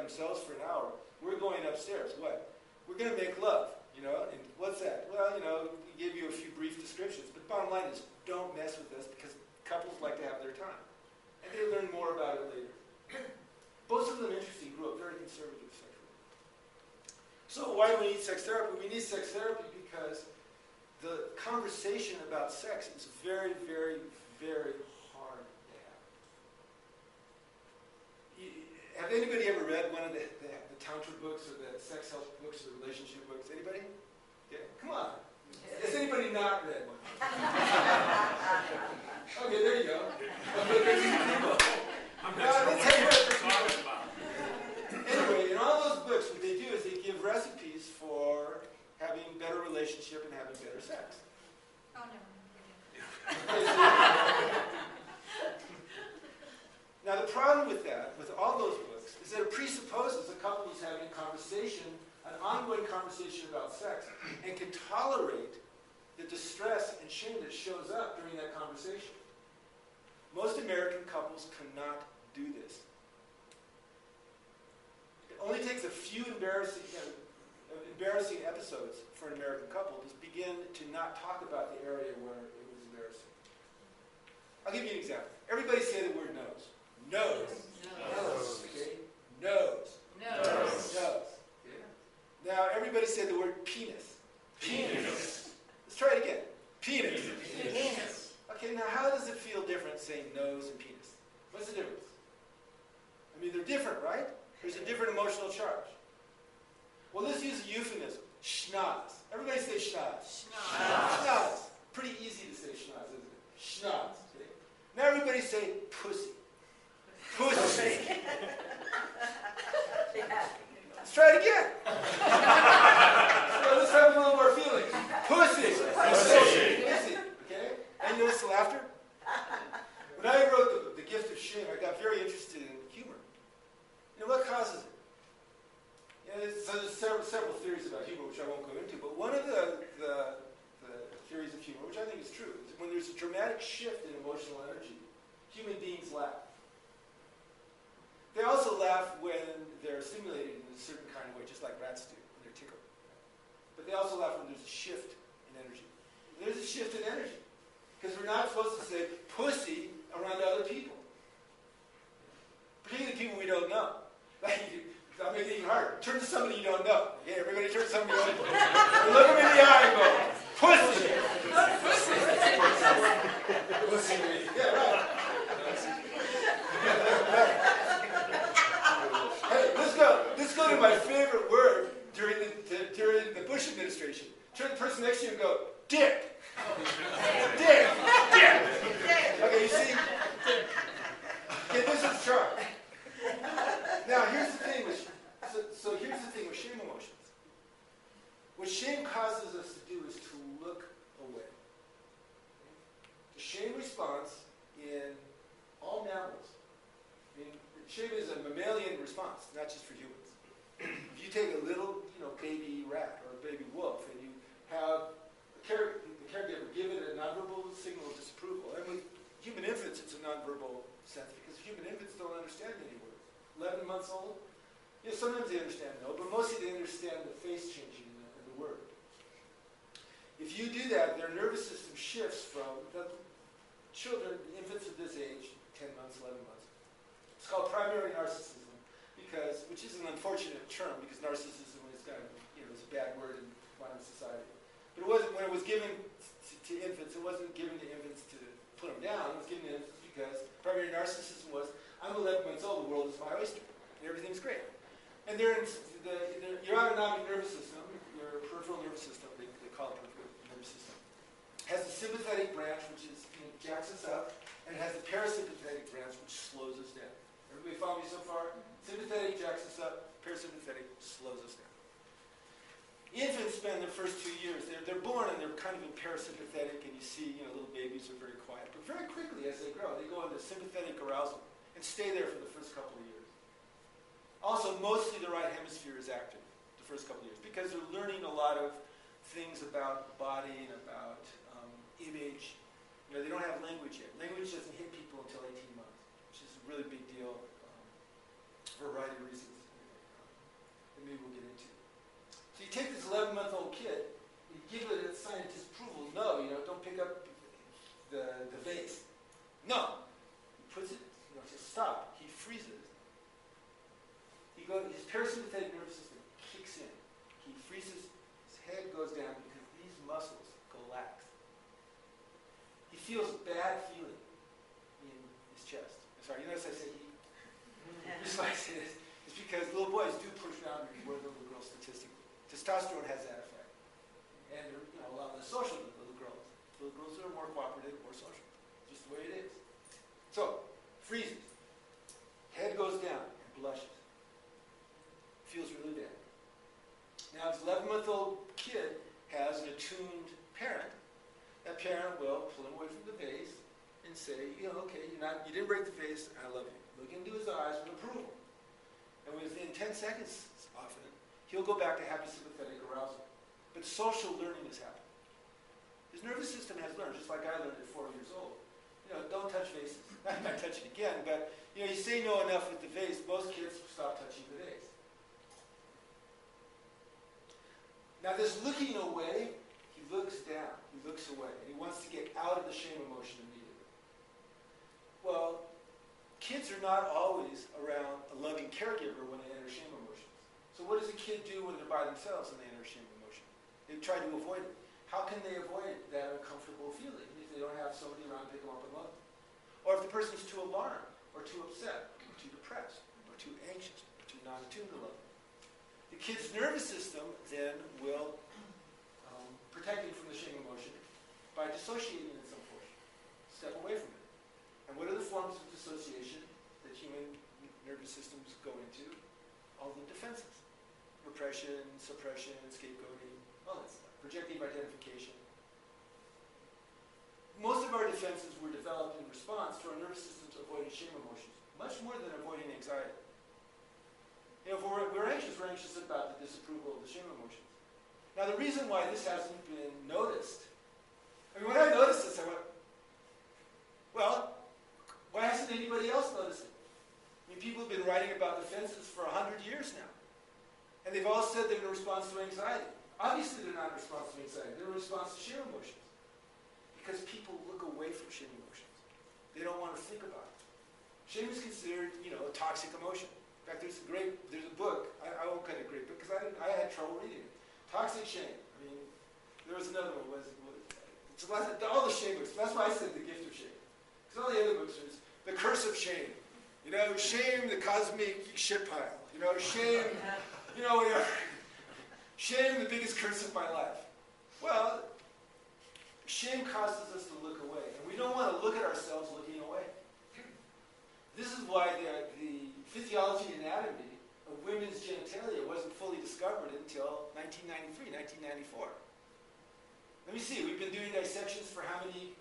themselves for an hour. We're going upstairs. What? We're going to make love, you know? And what's that? Well, you know, we gave you a few brief descriptions, but bottom line is don't mess with us because couples like to have their time. And they learn more about it later. Both of them, interesting, grew up very conservative sexually. So why do we need sex therapy? We need sex therapy because the conversation about sex is very, very, very hard to have. Have anybody ever read one of the Tantra books or the sex health books or the relationship books? Anybody? Okay, come on. Has anybody not read one? Okay, there you go. I'm not sure what you're talking about. Anyway, in all those books, what they do is they give recipes for having better relationship and having better sex. Oh, no. Now, the problem with that, with all those books, is that it presupposes a couple is having a conversation, an ongoing conversation about sex, and can tolerate the distress and shame that shows up during that conversation. Most American couples cannot do this. It only takes a few embarrassing episodes for an American couple to begin to not talk about the area where it was embarrassing. I'll give you an example. Everybody say the word nose. Nose. Nose. Okay? Nose. Nose. Nose. Okay? Now, everybody say the word penis. Penis. Let's try it again. Penis. Penis. Okay, now how does it feel different saying nose and penis? What's the difference? I mean, they're different, right? There's a different emotional charge. Well, let's use a euphemism. Schnoz. Everybody say schnoz. Schnoz. Schnoz. Pretty easy to say schnoz, isn't it? Schnoz. Okay? Now everybody say pussy. Pussy. Let's try it again. So let's have a little more feeling. Pussy. Pussy. Okay? And you notice the laughter? When I wrote the Gift of Shame, I got very interested in humor. You know, what causes it? So there's several theories about humor, which I won't go into, but one of the theories of humor, which I think is true, is when there's a dramatic shift in emotional energy, human beings laugh. They also laugh when they're stimulated in a certain kind of way, just like rats do when they're tickled. But they also laugh when there's a shift in energy. There's a shift in energy. Because we're not supposed to say pussy around other people. Particularly people we don't know. I'll make it even harder. Turn to somebody you don't know. Okay, everybody turn to somebody you don't know. Look them in the eye and go, pussy! Pussy! Pussy. Yeah, right. Hey, let's go to my favorite word during the Bush administration. Turn to the person next to you and go, dick! Dick! Dick! Okay, you see? Okay, this is chart. Now, here's the thing with shame emotions. What shame causes us to do is to look away. The shame response in all mammals. I mean, shame is a mammalian response, not just for humans. If you take a little, baby rat or a baby wolf, and you have the caregiver give it a nonverbal signal of disapproval, and with human infants, it's a nonverbal sense because human infants don't understand any words. 11 months old, sometimes they understand no, but mostly they understand the face changing in the word. If you do that, their nervous system shifts from the children, infants of this age, 10 months, 11 months. It's called primary narcissism, which is an unfortunate term because narcissism is kind of, it's a bad word in modern society. But when it was given to infants, it wasn't given to infants to put them down. It was given to infants because primary narcissism was, I'm 11 months old, the world is my oyster, and everything's great. And your autonomic nervous system, your peripheral nervous system, they call it peripheral nervous system, has the sympathetic branch, which jacks us up, and it has the parasympathetic branch, which slows us down. Everybody follow me so far? Sympathetic jacks us up, parasympathetic slows us down. Infants spend their first 2 years, they're born and they're kind of in parasympathetic, and you see, little babies are very quiet. But very quickly, as they grow, they go into sympathetic arousal and stay there for the first couple of years. Also, mostly the right hemisphere is active the first couple of years because they're learning a lot of things about the body and about image. They don't have language yet. Language doesn't hit people until 18 months, which is a really big deal for a variety of reasons. kid, you give it a sign of disapproval. No, don't pick up the vase. No. He puts it, just stop. He freezes. His parasympathetic nervous system kicks in. He freezes, his head goes down because these muscles go lax. He feels a bad feeling in his chest. Sorry, you notice I say he? The reason why I say this is because little boys do push boundaries more than little girls statistically. Testosterone has that effect. And a lot of the social than little girls. Little girls are more cooperative, more social. Just the way it is. So, freezes. Head goes down and blushes. Feels really bad. Now, this 11-month-old kid has an attuned parent. That parent will pull him away from the vase and say, okay, you didn't break the vase, I love you. Look into his eyes with approval. And within 10 seconds, often, he'll go back to happy sympathetic arousal. But social learning has happened. His nervous system has learned, just like I learned at 4 years old. Don't touch vases. I might touch it again, but you say no enough with the vase, most kids stop touching the vase. Now this looking away, he looks down, he looks away, and he wants to get out of the shame emotion immediately. Well, kids are not always around a loving caregiver when they enter shame emotions. So what does a kid do when they're by themselves and they enter shame emotion? They try to avoid it. How can they avoid that uncomfortable feeling if they don't have somebody around to pick them up and love them? Or if the person's too alarmed, or too upset, or too depressed, or too anxious, or too non-attuned to love them. The kid's nervous system then will protect him from the shame emotion by dissociating in some portion. Step away from it. And what are the forms of dissociation that human nervous systems go into? All the defenses. Repression, suppression, scapegoating, all that stuff. Projective identification. Most of our defenses were developed in response to our nervous systems avoiding shame emotions, much more than avoiding anxiety. If we're anxious about the disapproval of the shame emotions. Now the reason why this hasn't been noticed, when I noticed this, I went, well, why hasn't anybody else noticed it? People have been writing about defenses for 100 years now. And they've all said they're in response to anxiety. Obviously they're not in response to anxiety, they're in response to shame emotions. Because people look away from shame emotions. They don't want to think about it. Shame is considered, a toxic emotion. In fact, there's a book, I won't cut it great, because I had trouble reading it. Toxic Shame. There was another one. It's all the shame books. That's why I said The Gift of Shame. Because all the other books are The Curse of Shame. Shame, the cosmic shit pile. Shame, whatever. Shame, the biggest curse of my life. Well, shame causes us to look away. And we don't want to look at ourselves looking away. This is why the physiology and anatomy of women's genitalia wasn't fully discovered until 1993, 1994. Let me see, we've been doing dissections for how many